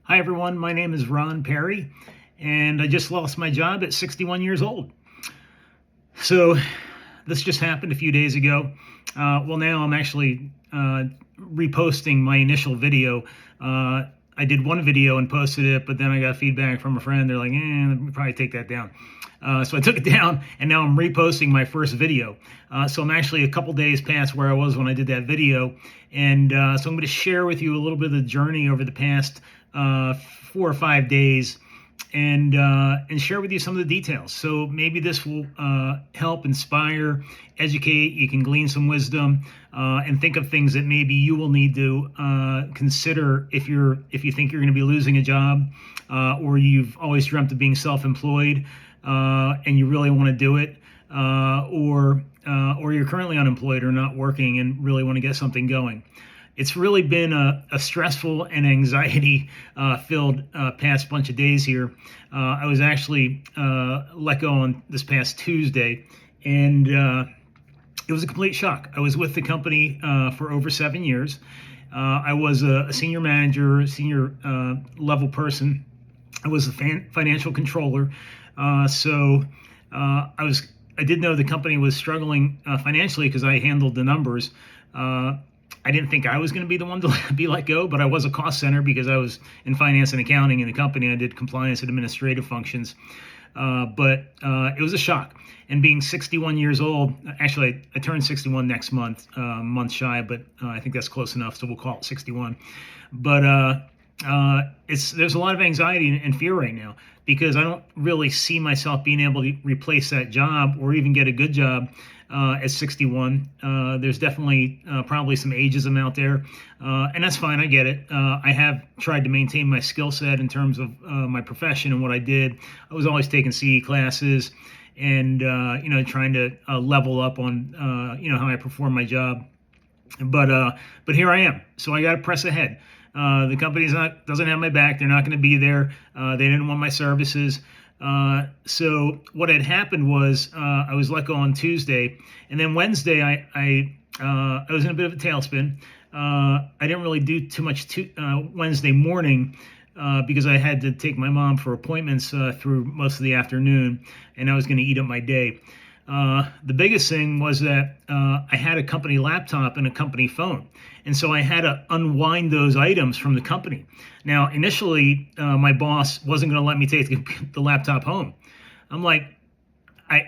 Hi, everyone. My name is Ron Perry, and I just lost my job at 61 years old. So, this just happened a few days ago. Now I'm actually reposting my initial video. I did one video and posted it, but then I got feedback from a friend. They're like, let me probably take that down. So I took it down, and now I'm reposting my first video. So I'm actually a couple days past where I was when I did that video. And so I'm going to share with you a little bit of the journey over the past 4 or 5 days, and share with you some of the details. So maybe this will help inspire, educate. You can glean some wisdom, and think of things that maybe you will need to consider if you think you're going to be losing a job, or you've always dreamt of being self-employed, and you really want to do it, or you're currently unemployed or not working and really want to get something going. It's really been a stressful and anxiety filled past bunch of days here. I was actually let go on this past Tuesday, and it was a complete shock. I was with the company for over 7 years. I was a senior manager, senior level person. I was a financial controller. I did know the company was struggling financially because I handled the numbers. I didn't think I was going to be the one to be let go, but I was a cost center because I was in finance and accounting in the company. I did compliance and administrative functions. But it was a shock. And being 61 years old, actually, I turned 61 next month, month shy, but I think that's close enough, so we'll call it 61. But there's a lot of anxiety and fear right now because I don't really see myself being able to replace that job or even get a good job at 61. There's definitely probably some ageism out there, and that's fine. I get it. I have tried to maintain my skill set in terms of my profession and what I did. I was always taking CE classes and trying to level up on how I perform my job. But here I am. So I got to press ahead. The company's doesn't have my back. They're not going to be there. They didn't want my services. So what had happened was I was let go on Tuesday, and then Wednesday I was in a bit of a tailspin. I didn't really do too much Wednesday morning because I had to take my mom for appointments through most of the afternoon, and I was going to eat up my day. The biggest thing was that I had a company laptop and a company phone. And so I had to unwind those items from the company. Now, initially, my boss wasn't going to let me take the laptop home. I'm like,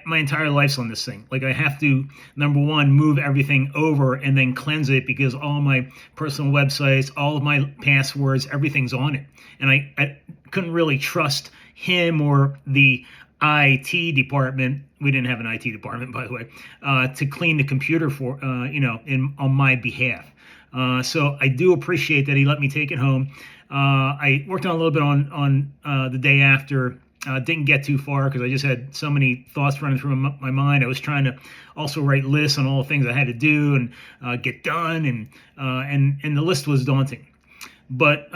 my entire life's on this thing. Like, I have to, number one, move everything over and then cleanse it because all my personal websites, all of my passwords, everything's on it. And I couldn't really trust him or the IT department. We didn't have an IT department, by the way, to clean the computer for, on my behalf. So I do appreciate that he let me take it home. I worked on a little bit on the day after. Didn't get too far because I just had so many thoughts running through my mind. I was trying to also write lists on all the things I had to do and get done, and the list was daunting. But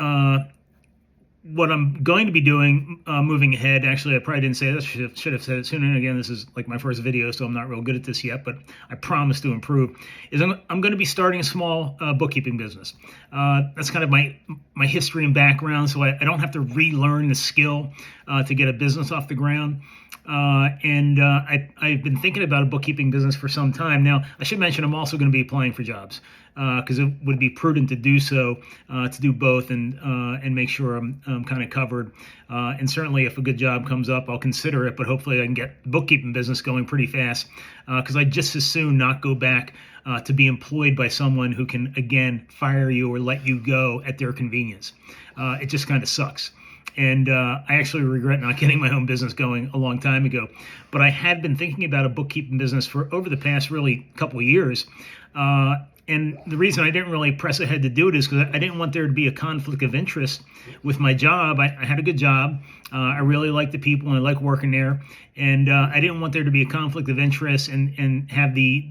what I'm going to be doing moving ahead, actually, I probably didn't say this, should have said it sooner. And again, this is like my first video, so I'm not real good at this yet, but I promise to improve, is I'm going to be starting a small bookkeeping business. That's kind of my history and background, so I don't have to relearn the skill to get a business off the ground. I've been thinking about a bookkeeping business for some time. Now, I should mention I'm also going to be applying for jobs because it would be prudent to do so, to do both and make sure I'm kind of covered. And certainly if a good job comes up, I'll consider it, but hopefully I can get the bookkeeping business going pretty fast because I'd just as soon not go back to be employed by someone who can, again, fire you or let you go at their convenience. It just kind of sucks. And I actually regret not getting my own business going a long time ago. But I had been thinking about a bookkeeping business for over the past really couple of years. And the reason I didn't really press ahead to do it is because I didn't want there to be a conflict of interest with my job. I had a good job. I really like the people and I like working there. And I didn't want there to be a conflict of interest and have the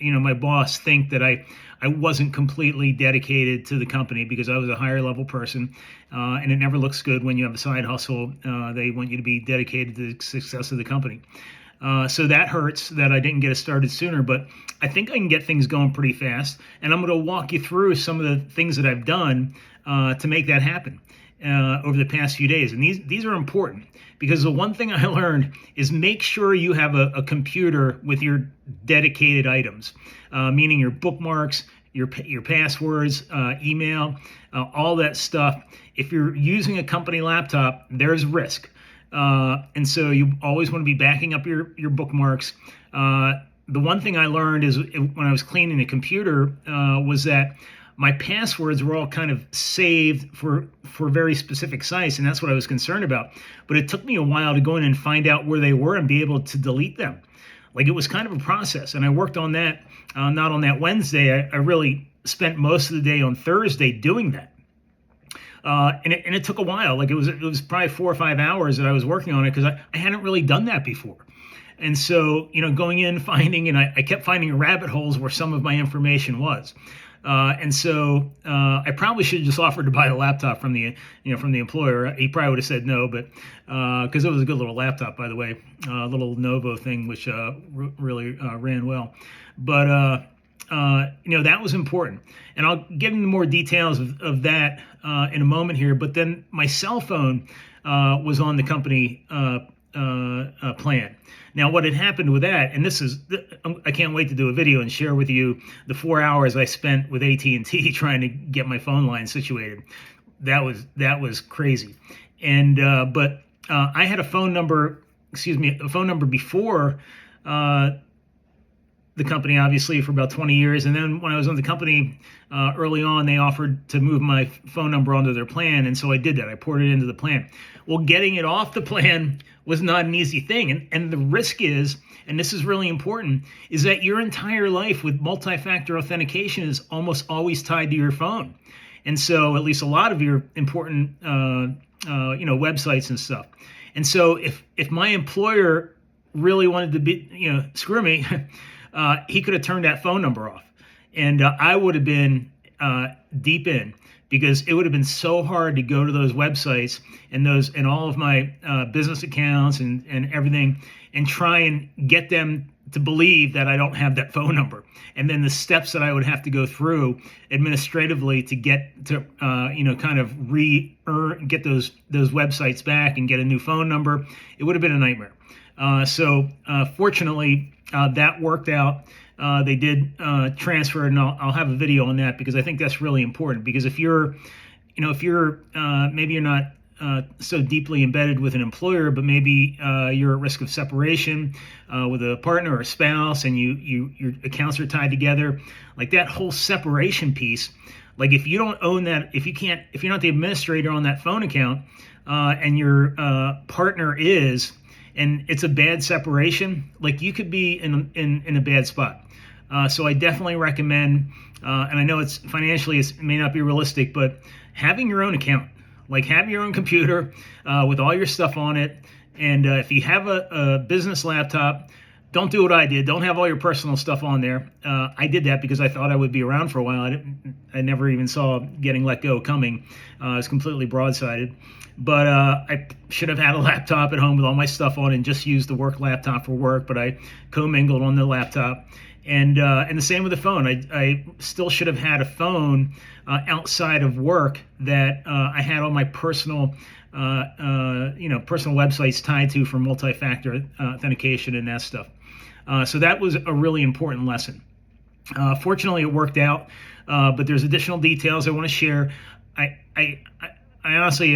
my boss think that I wasn't completely dedicated to the company because I was a higher level person. And it never looks good when you have a side hustle. They want you to be dedicated to the success of the company. So that hurts that I didn't get it started sooner, but I think I can get things going pretty fast. And I'm going to walk you through some of the things that I've done to make that happen. over the past few days. And these are important because the one thing I learned is make sure you have a computer with your dedicated items, meaning your bookmarks, your passwords, email, all that stuff. If you're using a company laptop, there's risk. And so you always want to be backing up your bookmarks. The one thing I learned is when I was cleaning the computer was that my passwords were all kind of saved for very specific sites, and that's what I was concerned about. But it took me a while to go in and find out where they were and be able to delete them. Like, it was kind of a process, and I worked on that, not on that Wednesday. I really spent most of the day on Thursday doing that. And it took a while. Like, it was probably 4 or 5 hours that I was working on it because I hadn't really done that before. And so, going in, finding, and I kept finding rabbit holes where some of my information was. And so I probably should have just offered to buy the laptop from the employer. He probably would have said no, but because it was a good little laptop, by the way, a little Novo thing, which really ran well. But that was important, and I'll get into more details of that in a moment here. But then my cell phone was on the company plan. Now, what had happened with that, and I can't wait to do a video and share with you the 4 hours I spent with AT&T trying to get my phone line situated. That was crazy. And but I had a phone number before the company, obviously, for about 20 years. And then when I was on the company early on, they offered to move my phone number onto their plan. And so I did that. I poured it into the plan. Well, getting it off the plan was not an easy thing. And the risk is, and this is really important, is that your entire life with multi-factor authentication is almost always tied to your phone. And so at least a lot of your important websites and stuff. And so if my employer really wanted to screw me, he could have turned that phone number off, and I would have been deep in, because it would have been so hard to go to those websites and all of my business accounts and everything, and try and get them to believe that I don't have that phone number, and then the steps that I would have to go through administratively to get to kind of get those websites back and get a new phone number. It would have been a nightmare. So fortunately, that worked out. They did transfer, and I'll have a video on that, because I think that's really important. Because if you're maybe you're not so deeply embedded with an employer, but maybe you're at risk of separation with a partner or a spouse, and your accounts are tied together, like that whole separation piece. Like, if you don't own that, if you're not the administrator on that phone account, and your partner is, and it's a bad separation, like, you could be in a bad spot. So I definitely recommend, and I know it's financially, it may not be realistic, but having your own account, like, have your own computer with all your stuff on it. And if you have a business laptop, don't do what I did. Don't have all your personal stuff on there. I did that because I thought I would be around for a while. I never even saw getting let go coming. I was completely broadsided. But I should have had a laptop at home with all my stuff on and just used the work laptop for work. But I commingled on the laptop. And the same with the phone. I still should have had a phone outside of work that I had all my personal websites tied to for multi-factor authentication and that stuff. So that was a really important lesson. Fortunately, it worked out, but there's additional details I want to share. I honestly,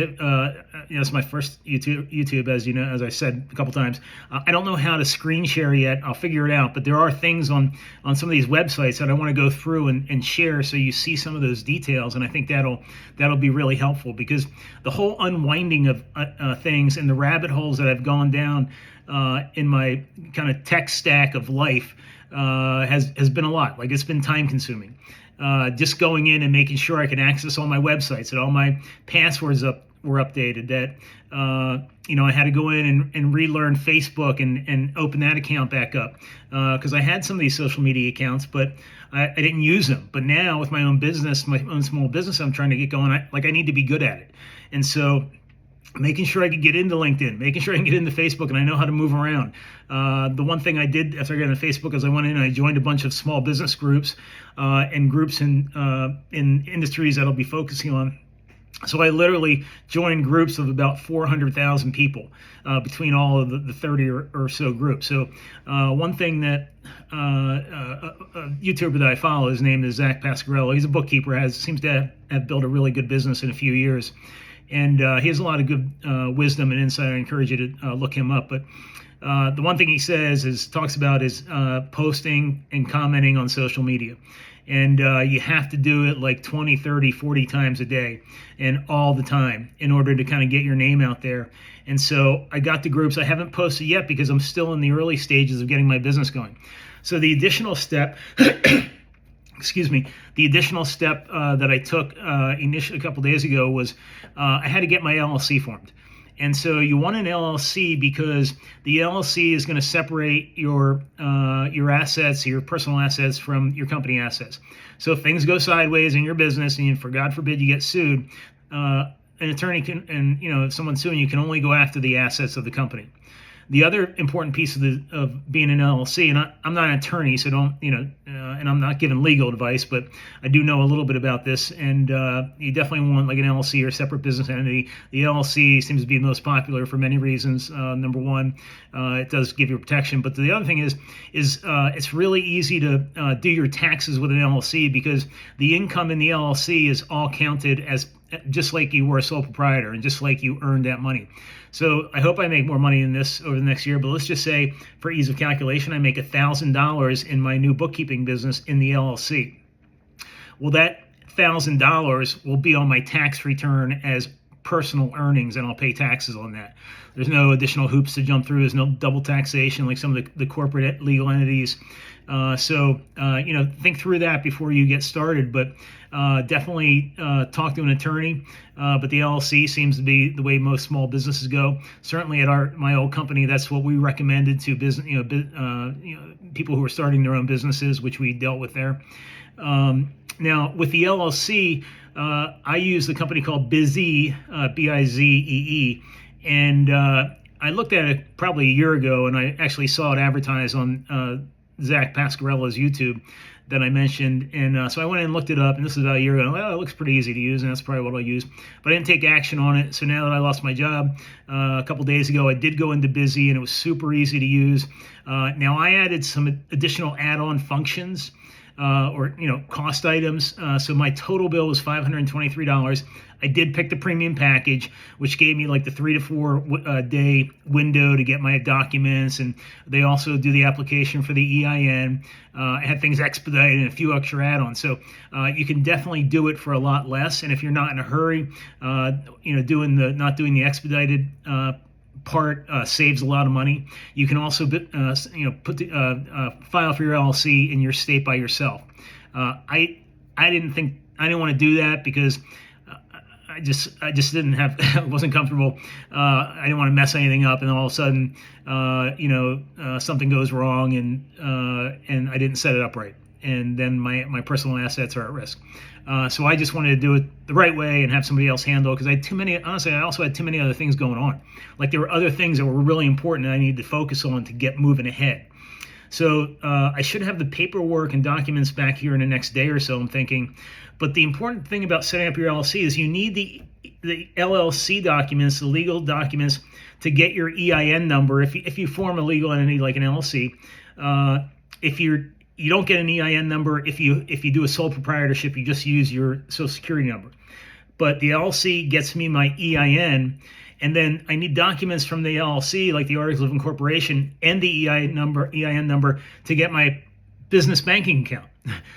it's my first YouTube, as you know, as I said a couple times. I don't know how to screen share yet. I'll figure it out. But there are things on some of these websites that I want to go through and share, so you see some of those details. And I think that'll be really helpful, because the whole unwinding of things and the rabbit holes that I've gone down in my kind of tech stack of life has been a lot. Like, it's been time consuming. Just going in and making sure I can access all my websites, and all my passwords were updated, that I had to go in and relearn Facebook and open that account back up, because I had some of these social media accounts, but I didn't use them. But now, with my own business, my own small business I'm trying to get going, I need to be good at it. And so making sure I could get into LinkedIn, making sure I can get into Facebook, and I know how to move around. The one thing I did after I got into Facebook is I went in and I joined a bunch of small business groups and groups in industries that I'll be focusing on So I literally joined groups of about 400,000 people between all of the 30 or so groups. So one thing that a YouTuber that I follow, his name is Zach Pasquarello. He's a bookkeeper, seems to have built a really good business in a few years. And he has a lot of good wisdom and insight. I encourage you to look him up. But the one thing he talks about is posting and commenting on social media. And you have to do it like 20, 30, 40 times a day and all the time in order to kind of get your name out there. And so I got the groups. I haven't posted yet because I'm still in the early stages of getting my business going. So the additional step, excuse me, the additional step that I took initially a couple days ago was I had to get my LLC formed. And so you want an LLC because the LLC is going to separate your assets, your personal assets, from your company assets. So if things go sideways in your business, and for God forbid you get sued, an attorney can, and if someone's suing you, can only go after the assets of the company. The other important piece of being an LLC, and I'm not an attorney, so don't, and I'm not giving legal advice, but I do know a little bit about this, and you definitely want like an LLC or separate business entity. The LLC seems to be the most popular for many reasons. Number one, it does give you protection, but the other thing is it's really easy to do your taxes with an LLC because the income in the LLC is all counted as just like you were a sole proprietor and just like you earned that money. So I hope I make more money in this over the next year, but let's just say for ease of calculation, I make $1,000 in my new bookkeeping business in the LLC. Well, that $1,000 will be on my tax return as personal earnings, and I'll pay taxes on that. There's no additional hoops to jump through. There's no double taxation like some of the corporate legal entities. So think through that before you get started, but definitely talk to an attorney. But the LLC seems to be the way most small businesses go. Certainly at my old company, that's what we recommended to business, people who are starting their own businesses, which we dealt with there. Now with the LLC, I use the company called Bizee, Bizee, and I looked at it probably a year ago, and I actually saw it advertised on Zach Pasquarello's YouTube that I mentioned, and so I went in and looked it up, and this is about a year ago. Well, it looks pretty easy to use, and that's probably what I'll use. But I didn't take action on it, so now that I lost my job a couple days ago, I did go into Bizee, and it was super easy to use. Now I added some additional add-on functions or cost items. So my total bill was $523. I did pick the premium package, which gave me like the 3 to 4 day window to get my documents, and they also do the application for the EIN. I had things expedited and a few extra add-ons, so you can definitely do it for a lot less. And if you're not in a hurry, not doing the expedited part saves a lot of money. You can also put the file for your LLC in your state by yourself. I didn't want to do that because I just didn't have I wasn't comfortable. I didn't want to mess anything up, and then all of a sudden something goes wrong, and I didn't set it up right, and then my personal assets are at risk. So I just wanted to do it the right way and have somebody else handle it because I had too many. Honestly, I also had too many other things going on. Like there were other things that were really important that I needed to focus on to get moving ahead. So I should have the paperwork and documents back here in the next day or so, I'm thinking. But the important thing about setting up your LLC is you need the LLC documents, the legal documents, to get your EIN number. If you form a legal entity like an LLC, you don't get an EIN number if you do a sole proprietorship. You just use your Social Security number. But the LLC gets me my EIN, and then I need documents from the LLC, like the Articles of Incorporation and the EIN number to get my business banking account.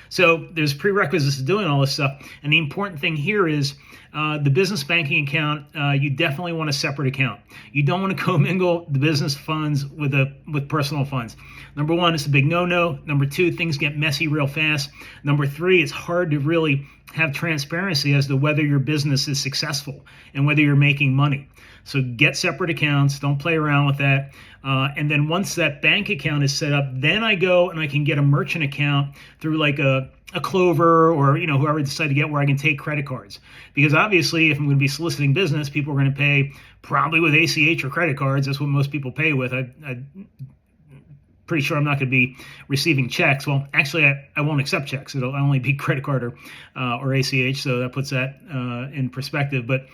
So there's prerequisites to doing all this stuff. And the important thing here is the business banking account, you definitely want a separate account. You don't want to commingle the business funds with personal funds. Number one, it's a big no-no. Number two, things get messy real fast. Number three, it's hard to really have transparency as to whether your business is successful and whether you're making money. So get separate accounts. Don't play around with that. And then once that bank account is set up, then I go and I can get a merchant account through like a Clover or whoever I decide to get, where I can take credit cards. Because obviously, if I'm going to be soliciting business, people are going to pay probably with ACH or credit cards. That's what most people pay with. pretty sure I'm not going to be receiving checks. Well, actually, I won't accept checks. It'll only be credit card or ACH. So that puts that in perspective. But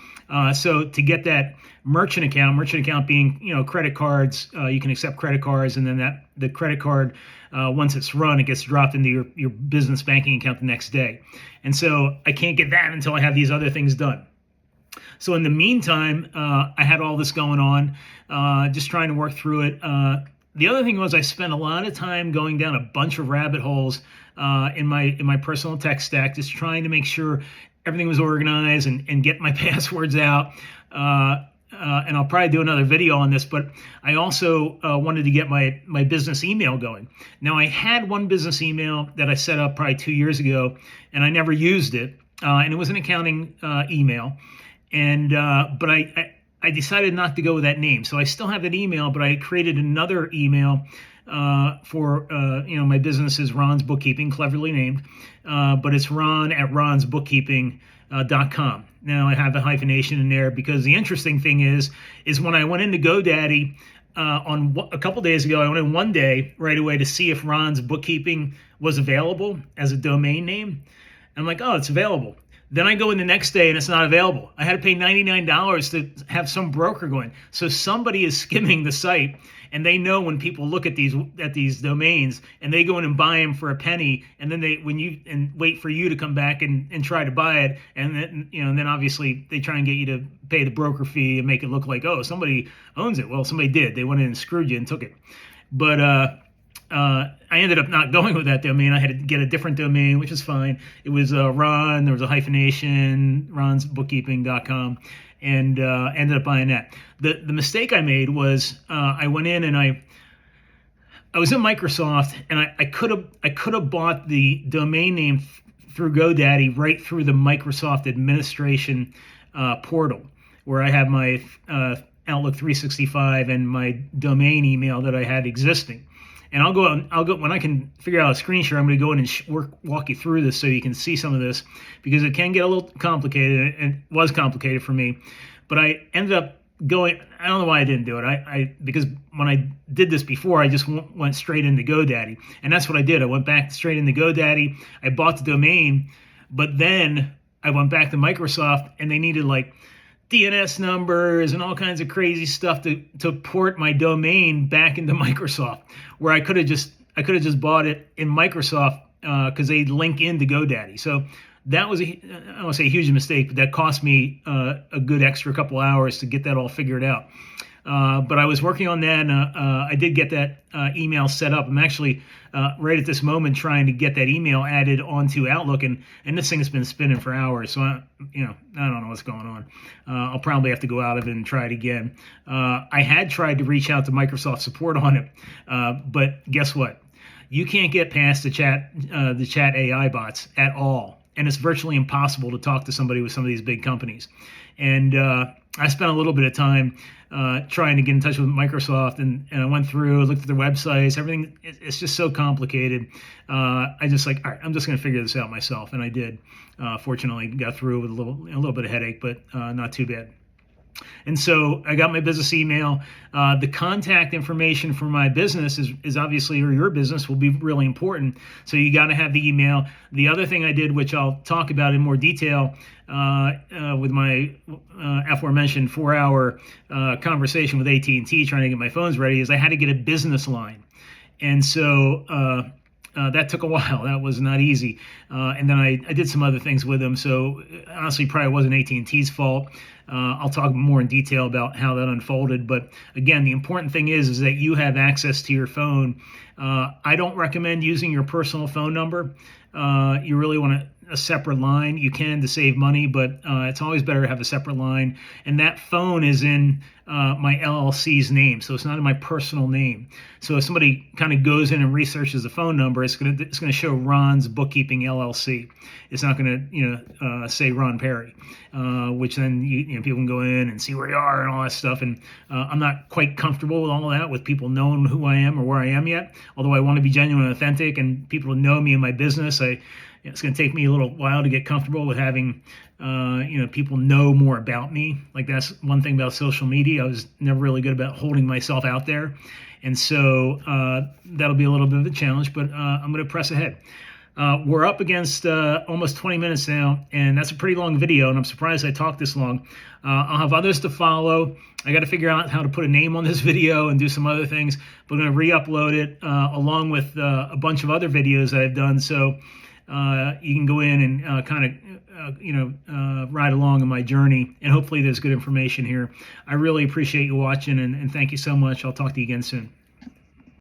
so to get that merchant account being, credit cards, you can accept credit cards, and then the credit card, once it's run, it gets dropped into your business banking account the next day. And so I can't get that until I have these other things done. So in the meantime, I had all this going on, just trying to work through it. The other thing was I spent a lot of time going down a bunch of rabbit holes in my personal tech stack, just trying to make sure everything was organized and get my passwords out. And I'll probably do another video on this, but I also wanted to get my business email going. Now, I had one business email that I set up probably 2 years ago, and I never used it. And it was an accounting email. And but I decided not to go with that name. So I still have that email, but I created another email for my business is Ron's Bookkeeping, cleverly named, but it's ron@ronsbookkeeping.com. Now I have a hyphenation in there because the interesting thing is when I went into GoDaddy a couple days ago, I went in one day right away to see if Ron's Bookkeeping was available as a domain name. I'm like, oh, it's available. Then I go in the next day and it's not available. I had to pay $99 to have some broker going. So somebody is skimming the site, and they know when people look at these domains and they go in and buy them for a penny, and then wait for you to come back and try to buy it, and then obviously they try and get you to pay the broker fee and make it look like, oh, somebody owns it. Well, somebody did. They went in and screwed you and took it. But I ended up not going with that domain. I had to get a different domain, which is fine. It was Ron. There was a hyphenation, ronsbookkeeping.com, and ended up buying that. The mistake I made was I went in and I was in Microsoft, and I could have bought the domain name through GoDaddy right through the Microsoft administration portal, where I have my Outlook 365 and my domain email that I had existing. And I'll go when I can figure out a screen share. I'm going to go in and walk you through this so you can see some of this, because it can get a little complicated, and it was complicated for me. But I ended up going. I don't know why I didn't do it. Because when I did this before, I just went straight into GoDaddy, and that's what I did. I went back straight into GoDaddy. I bought the domain, but then I went back to Microsoft, and they needed like DNS numbers and all kinds of crazy stuff to port my domain back into Microsoft, where I could have just bought it in Microsoft because they link into GoDaddy. So that was I don't want to say a huge mistake, but that cost me a good extra couple hours to get that all figured out. But I was working on that, and I did get that email set up. I'm actually right at this moment trying to get that email added onto Outlook, and this thing has been spinning for hours. So I don't know what's going on. I'll probably have to go out of it and try it again. I had tried to reach out to Microsoft support on it, but guess what? You can't get past the chat AI bots at all, and it's virtually impossible to talk to somebody with some of these big companies. And I spent a little bit of time trying to get in touch with Microsoft, and I went through, looked at their websites, everything. It's just so complicated. I just all right, I'm just going to figure this out myself, and I did. Fortunately, got through with a little bit of headache, but not too bad. And so I got my business email. The contact information for my business is obviously, or your business will be really important. So you got to have the email. The other thing I did, which I'll talk about in more detail with my aforementioned 4-hour conversation with AT&T trying to get my phones ready, is I had to get a business line. And so that took a while. That was not easy. And then I did some other things with them. So honestly, probably wasn't AT&T's fault. I'll talk more in detail about how that unfolded. But again, the important thing is that you have access to your phone. I don't recommend using your personal phone number. You really want a separate line. You can to save money, but it's always better to have a separate line. And that phone is in my LLC's name, so it's not in my personal name. So if somebody kind of goes in and researches the phone number, it's gonna show Ron's Bookkeeping LLC. It's not gonna say Ron Perry, which then people can go in and see where you are and all that stuff. And I'm not quite comfortable with all of that, with people knowing who I am or where I am yet. Although I want to be genuine and authentic, and people know me and my business. It's going to take me a little while to get comfortable with having, people know more about me. Like that's one thing about social media. I was never really good about holding myself out there. And so that'll be a little bit of a challenge, but I'm going to press ahead. We're up against almost 20 minutes now, and that's a pretty long video, and I'm surprised I talked this long. I'll have others to follow. I got to figure out how to put a name on this video and do some other things, but I'm going to re-upload it along with a bunch of other videos I've done, so you can go in and kind of ride along in my journey, and hopefully there's good information here. I really appreciate you watching, and thank you so much. I'll talk to you again soon.